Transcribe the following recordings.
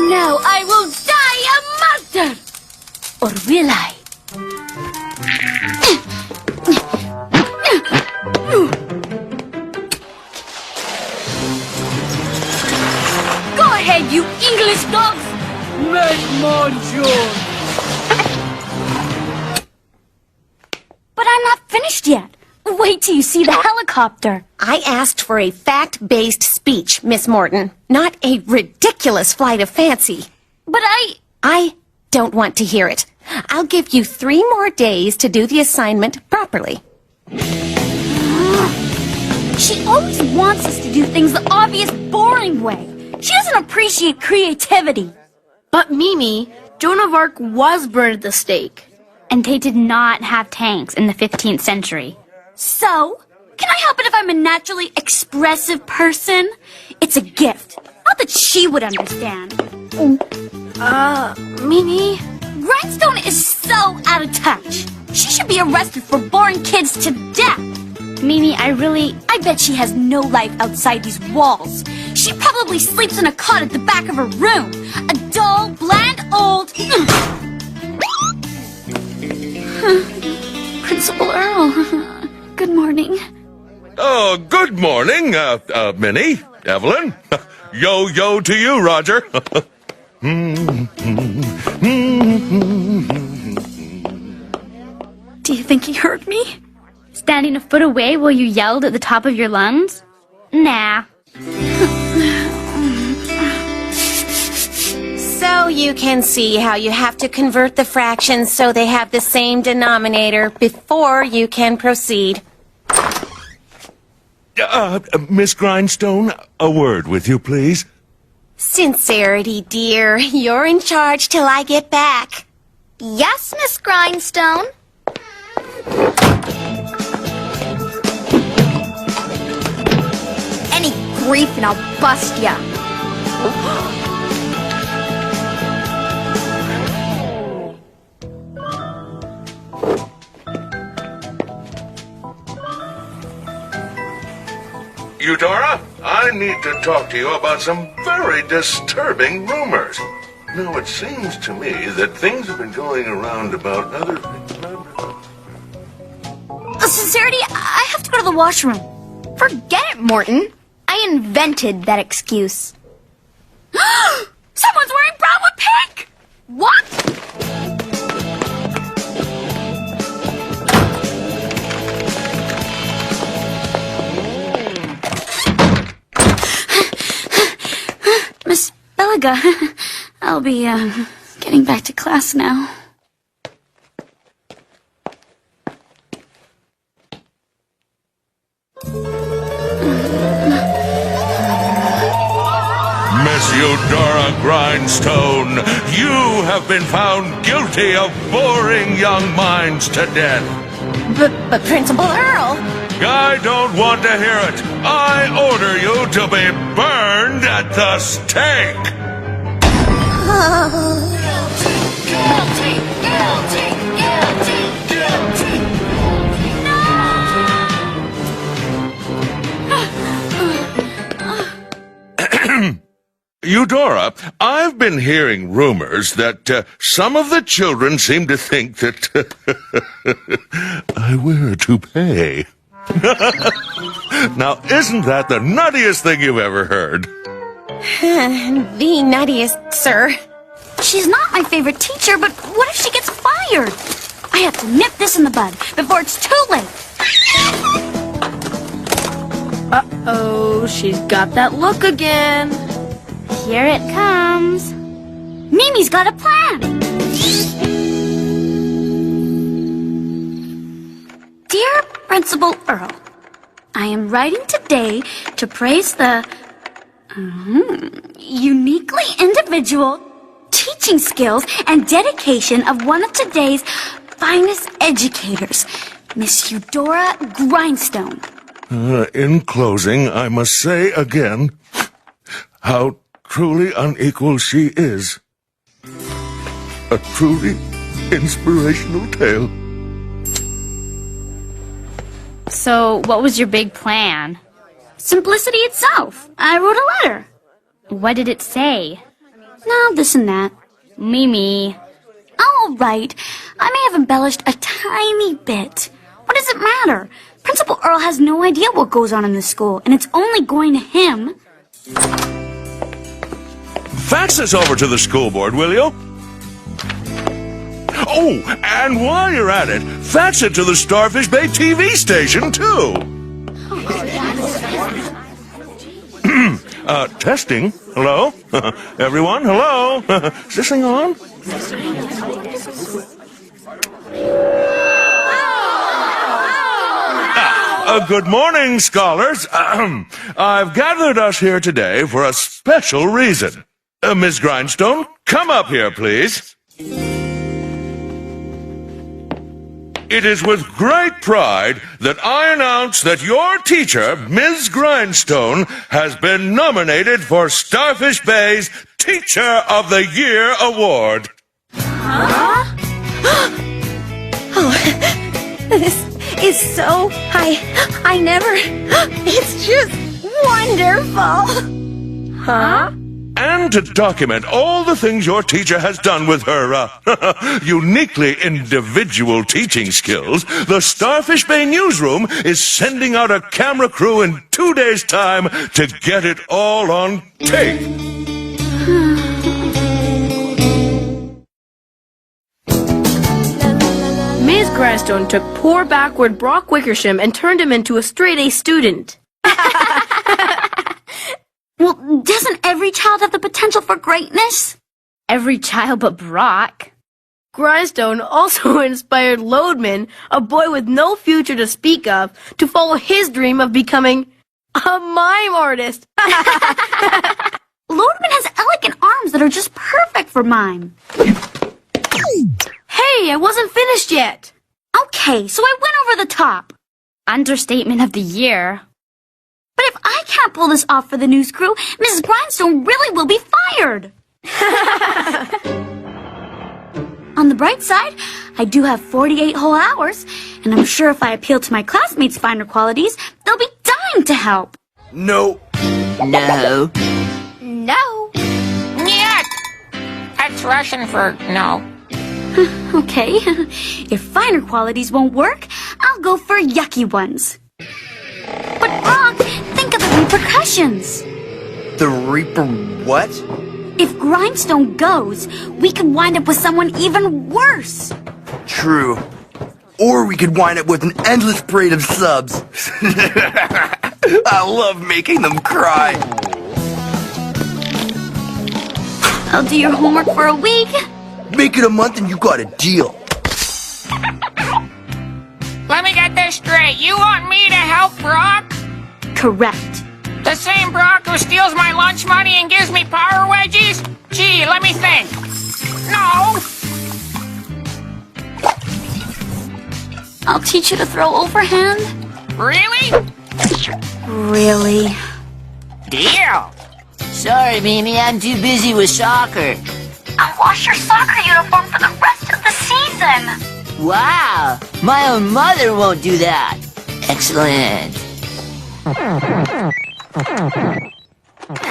Now I will die a martyr! Or will I? Go ahead, you English dogs! Make more joy! But I'm not finished yet. Wait till you see the helicopter. I asked for a fact-based speech, Miss Morton, not a ridiculous flight of fancy. But I don't want to hear it. I'll give you 3 more days to do the assignment properly. She always wants us to do things the obvious, boring way. She doesn't appreciate creativity. But Mimi, Joan of Arc was burned at the stake. And they did not have tanks in the 15th century. So, can I help it if I'm a naturally expressive person? It's a gift. Not that she would understand. Mimi? Grindstone is so out of touch. She should be arrested for boring kids to death. Mimi, I bet she has no life outside these walls. She probably sleeps in a cot at the back of her room. A dull, bland, old... Principal Earl, good morning. Oh, good morning, Minnie, Evelyn. Yo to you, Roger. Do you think he heard me? standing a foot away while you yelled at the top of your lungs? Nah. So you can see how you have to convert the fractions so they have the same denominator before you can proceed. Miss Grindstone, a word with you, please. Sincerity, dear. You're in charge till I get back. Yes, Miss Grindstone. Any grief and I'll bust ya. Eudora, I need to talk to you about some very disturbing rumors. Now, it seems to me that things have been going around about other... Sincerity, I have to go to the washroom. Forget it, Morton. I invented that excuse. Someone's wearing brown with pink! What? Miss Belaga, I'll be, getting back to class now. Miss Eudora Grindstone, you have been found guilty of boring young minds to death. But Principal Earl... I don't want to hear it. I order you to be burned at the stake. Guilty, guilty, guilty, guilty, guilty. Eudora, I've been hearing rumors that some of the children seem to think that I wear a toupee. Now, isn't that the nuttiest thing you've ever heard? The nuttiest, sir. She's not my favorite teacher, but what if she gets fired? I have to nip this in the bud before it's too late. Uh-oh, she's got that look again. Here it comes. Mimi's got a plan. Dear Principal Earl, I am writing today to praise the uniquely individual teaching skills and dedication of one of today's finest educators, Miss Eudora Grindstone. In closing, I must say again how truly unequal she is. A truly inspirational tale. So, what was your big plan? Simplicity itself. I wrote a letter. What did it say? No, this and that. Mimi. All right. I may have embellished a tiny bit. What does it matter? Principal Earl has no idea what goes on in the school, and it's only going to him. Fax this over to the school board, will you? Oh, and while you're at it, fax it to the Starfish Bay TV station, too. Testing. Hello? Everyone, hello? Is this thing on? Good morning, scholars. I've gathered us here today for a special reason. Miss Grindstone, come up here, please. It is with great pride that I announce that your teacher, Ms. Grindstone, has been nominated for Starfish Bay's Teacher of the Year Award. Oh, this is so... I never... It's just wonderful. Huh? And to document all the things your teacher has done with her uniquely individual teaching skills, the Starfish Bay newsroom is sending out a camera crew in 2 days' time to get it all on tape. Ms. Grindstone took poor backward Brock Wickersham and turned him into a straight-A student. Well, doesn't every child have the potential for greatness? Every child but Brock. Grindstone also inspired Loadman, a boy with no future to speak of, to follow his dream of becoming a mime artist. Loadman has elegant arms that are just perfect for mime. Hey, I wasn't finished yet. Okay, so I went over the top. Understatement of the year. But if I can't pull this off for the news crew, Mrs. Grindstone really will be fired. On the bright side, I do have 48 whole hours, and I'm sure if I appeal to my classmates' finer qualities, they'll be dying to help. No. No. Нет! That's Russian for no. Okay, if finer qualities won't work, I'll go for yucky ones. But Brock, think of the repercussions. The Reaper what? If Grindstone goes, we could wind up with someone even worse. True. Or we could wind up with an endless parade of subs. I love making them cry. I'll do your homework for a week. Make it a month and you got a deal. Let me get this straight. You want me to help Brock? Correct. The same Brock who steals my lunch money and gives me power wedgies? Gee, let me think. No. I'll teach you to throw overhand. Really? Really? Deal. Sorry, Mimi, I'm too busy with soccer. I'll wash your soccer uniform for the rest of the season. Wow, my own mother won't do that. Excellent.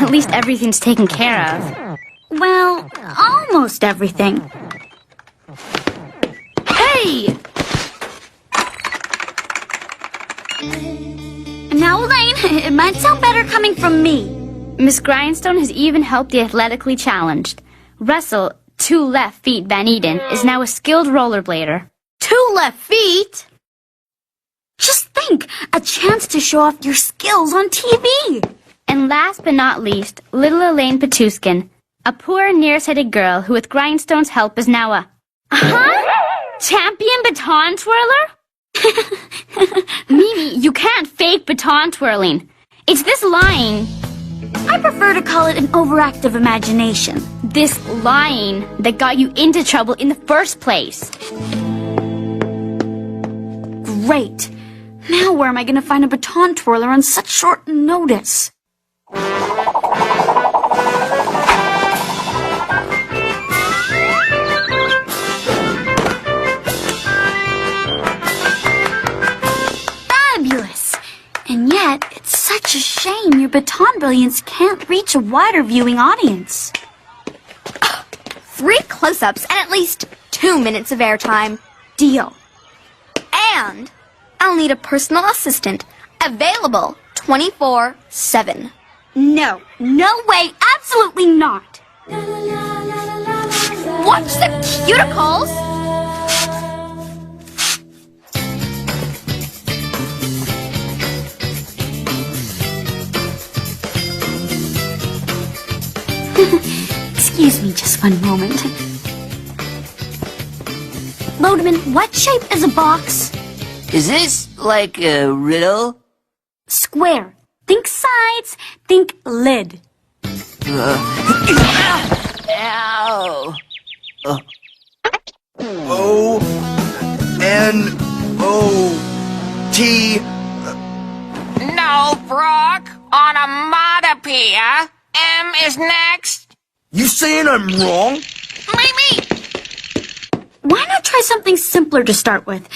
At least everything's taken care of. Well, almost everything. Hey! Now, Elaine, it might sound better coming from me. Miss Grindstone has even helped the athletically challenged. Russell, 2 left feet Van Eden, is now a skilled rollerblader. 2 left feet? Just think, a chance to show off your skills on TV. And last but not least, little Elaine Petuskin, a poor nearsighted girl who with Grindstone's help is now a... Champion baton twirler? Mimi, you can't fake baton twirling. It's this lying. I prefer to call it an overactive imagination. This lying that got you into trouble in the first place. Great. Now where am I going to find a baton twirler on such short notice? Fabulous! And yet, it's such a shame your baton brilliance can't reach a wider viewing audience. 3 close-ups and at least 2 minutes of airtime. Deal. And I'll need a personal assistant available 24/7. No. No way. Absolutely not. Watch the cuticles! Excuse me just one moment. Lodeman, what shape is a box? Is this like a riddle? Square. Think sides, think lid. Ow! O-N-O-T. No, Brooke. Onomatopoeia. M is next. You saying I'm wrong? Mimi! Why not try something simpler to start with?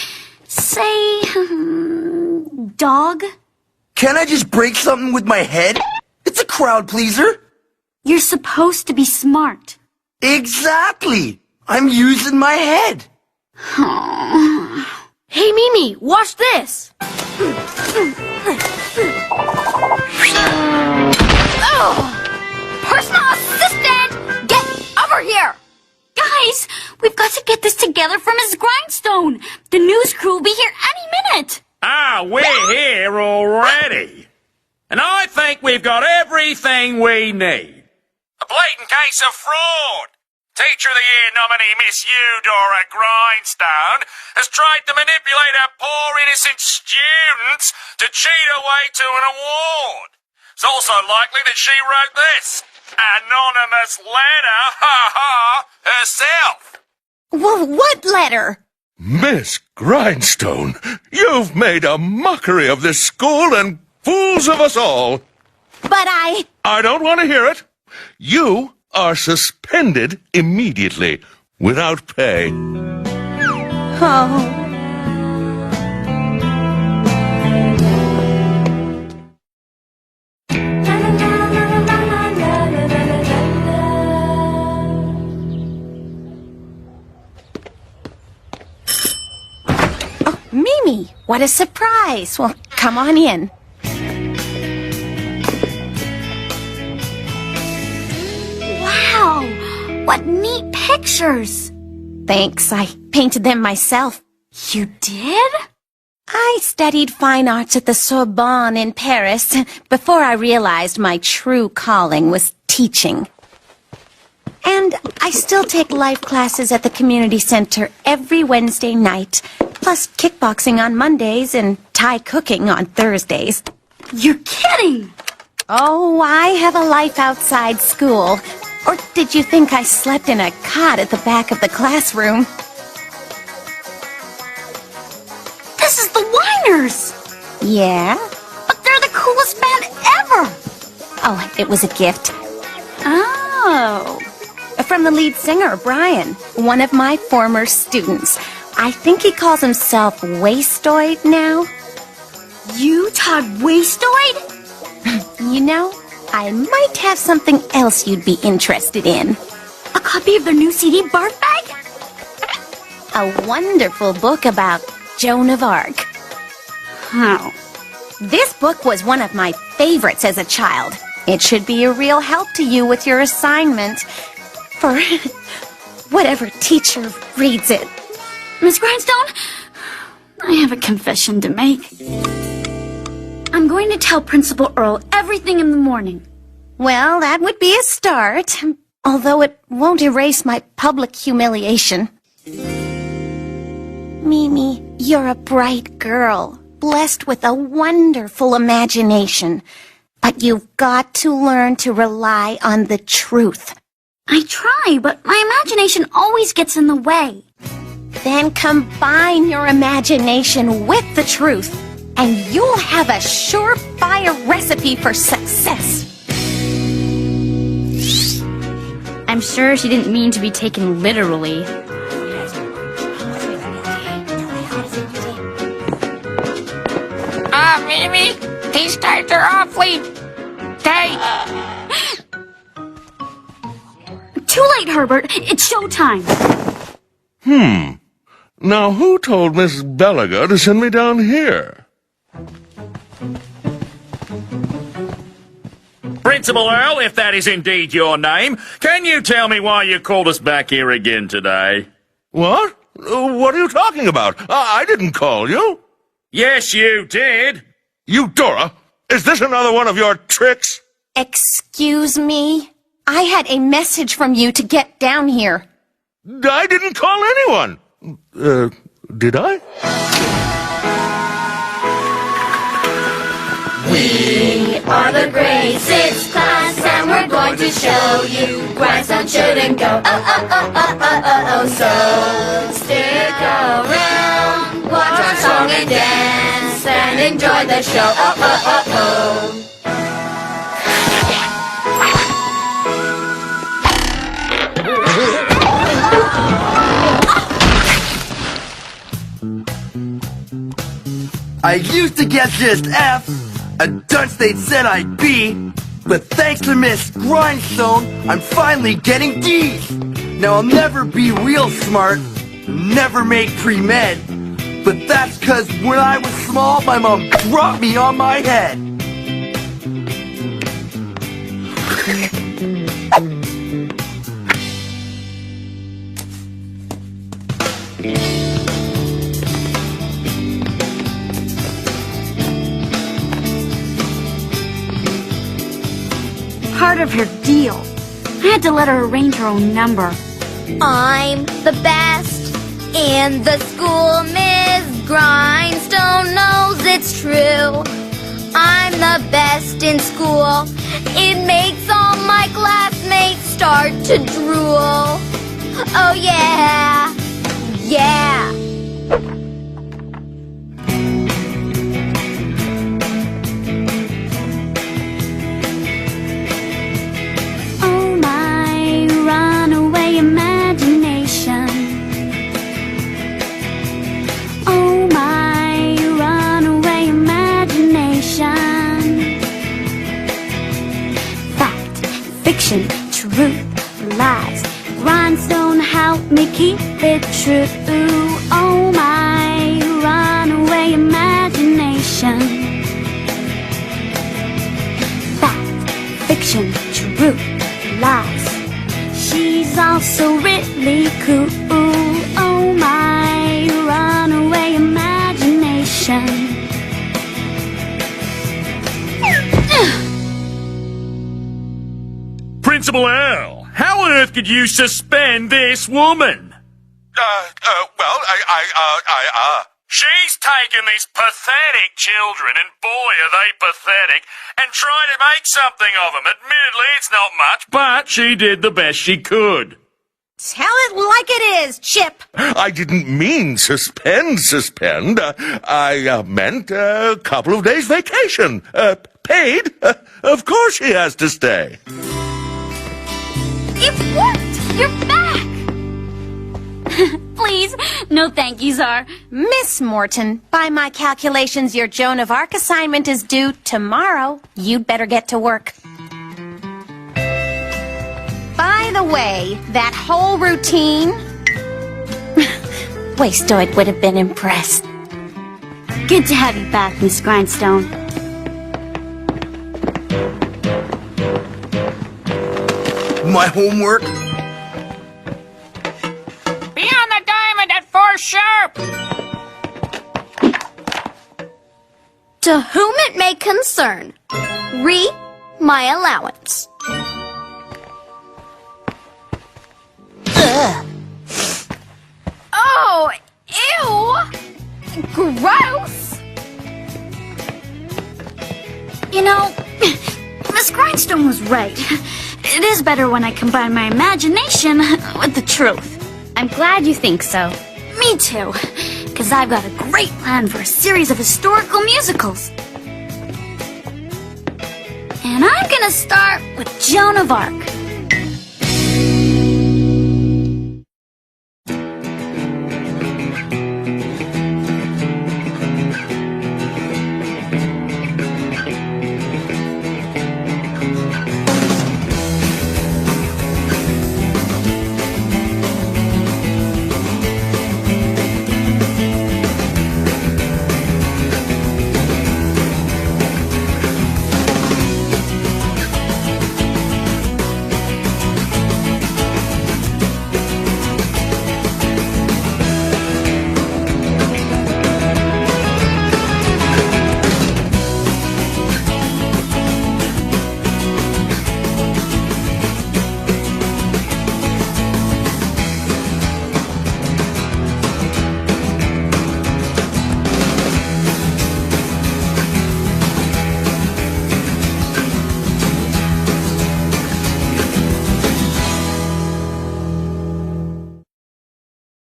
Say, dog? Can I just break something with my head? It's a crowd pleaser. You're supposed to be smart. Exactly. I'm using my head. Hey, Mimi, watch this. Personal assistant! Get over here! Guys, we've got to get this together for Miss Grindstone. The news crew will be here any minute. Ah, we're here already. And I think we've got everything we need. A blatant case of fraud. Teacher of the Year nominee Miss Eudora Grindstone has tried to manipulate our poor innocent students to cheat her way to an award. It's also likely that she wrote this anonymous letter, herself. Well, what letter? Miss Grindstone, you've made a mockery of this school and fools of us all. But I don't want to hear it. You are suspended immediately, without pay. Oh. Mimi, what a surprise. Well, come on in. Wow, what neat pictures. Thanks, I painted them myself. You did? I studied fine arts at the Sorbonne in Paris before I realized my true calling was teaching. And I still take life classes at the community center every Wednesday night, plus kickboxing on Mondays and Thai cooking on Thursdays. You're kidding! Oh, I have a life outside school. Or did you think I slept in a cot at the back of the classroom? This is the Whiners! Yeah? But they're the coolest band ever! Oh, it was a gift. Oh. From the lead singer, Brian, one of my former students. I think he calls himself Wastoid now. You taught Wastoid? You know, I might have something else you'd be interested in. A copy of their new CD, Barf Bag? A wonderful book about Joan of Arc. How? This book was one of my favorites as a child. It should be a real help to you with your assignment. For whatever teacher reads it. Miss Grindstone, I have a confession to make. I'm going to tell Principal Earl everything in the morning. Well, that would be a start, although it won't erase my public humiliation. Mimi, you're a bright girl, blessed with a wonderful imagination. But you've got to learn to rely on the truth. I try, but my imagination always gets in the way. Then combine your imagination with the truth, and you'll have a surefire recipe for success. I'm sure she didn't mean to be taken literally. Mimi, these tights are awfully tight. Too late, Herbert. It's showtime. Now, who told Miss Belaga to send me down here? Principal Earl, if that is indeed your name, can you tell me why you called us back here again today? What? What are you talking about? I didn't call you. Yes, you did. Eudora, is this another one of your tricks? Excuse me? I had a message from you to get down here. I didn't call anyone. Did I? We are the grade 6 class, and we're going to show you grindstone shouldn't go. So stick around, watch our song and dance, and enjoy the show. I used to get just F, a dunce they'd said I'd be, but thanks to Miss Grindstone, I'm finally getting D's. Now I'll never be real smart, never make pre-med, but that's 'cause when I was small, my mom dropped me on my head. Part of her deal. I had to let her arrange her own number. I'm the best in the school. Miss Grindstone knows it's true. I'm the best in school. It makes all my classmates start to drool. Oh yeah, yeah. Oh my runaway imagination. Oh my runaway imagination. Fact, fiction, truth, lies. Grindstone help me keep it true. Oh my runaway imagination. Fact, fiction, truth, lies. She's also really cool. Oh my runaway imagination. Principal Earl, how on earth could you suspend this woman? She's taken these pathetic children, and boy are they pathetic, and tried to make something of them. Admittedly, it's not much, but she did the best she could. Tell it like it is, Chip. I didn't mean suspend. I meant a couple of days vacation. Paid. Of course she has to stay. It worked! You're back! Please, no thank you, Czar. Miss Morton, by my calculations, your Joan of Arc assignment is due tomorrow. You'd better get to work. By the way, that whole routine... Wastoid would have been impressed. Good to have you back, Miss Grindstone. My homework? Be on the diamond at 4 sharp. To whom it may concern, reap my allowance. Ugh. Oh, ew! Gross! You know, Miss Grindstone was right. It is better when I combine my imagination with the truth. I'm glad you think so. Me too, because I've got a great plan for a series of historical musicals. And I'm gonna start with Joan of Arc.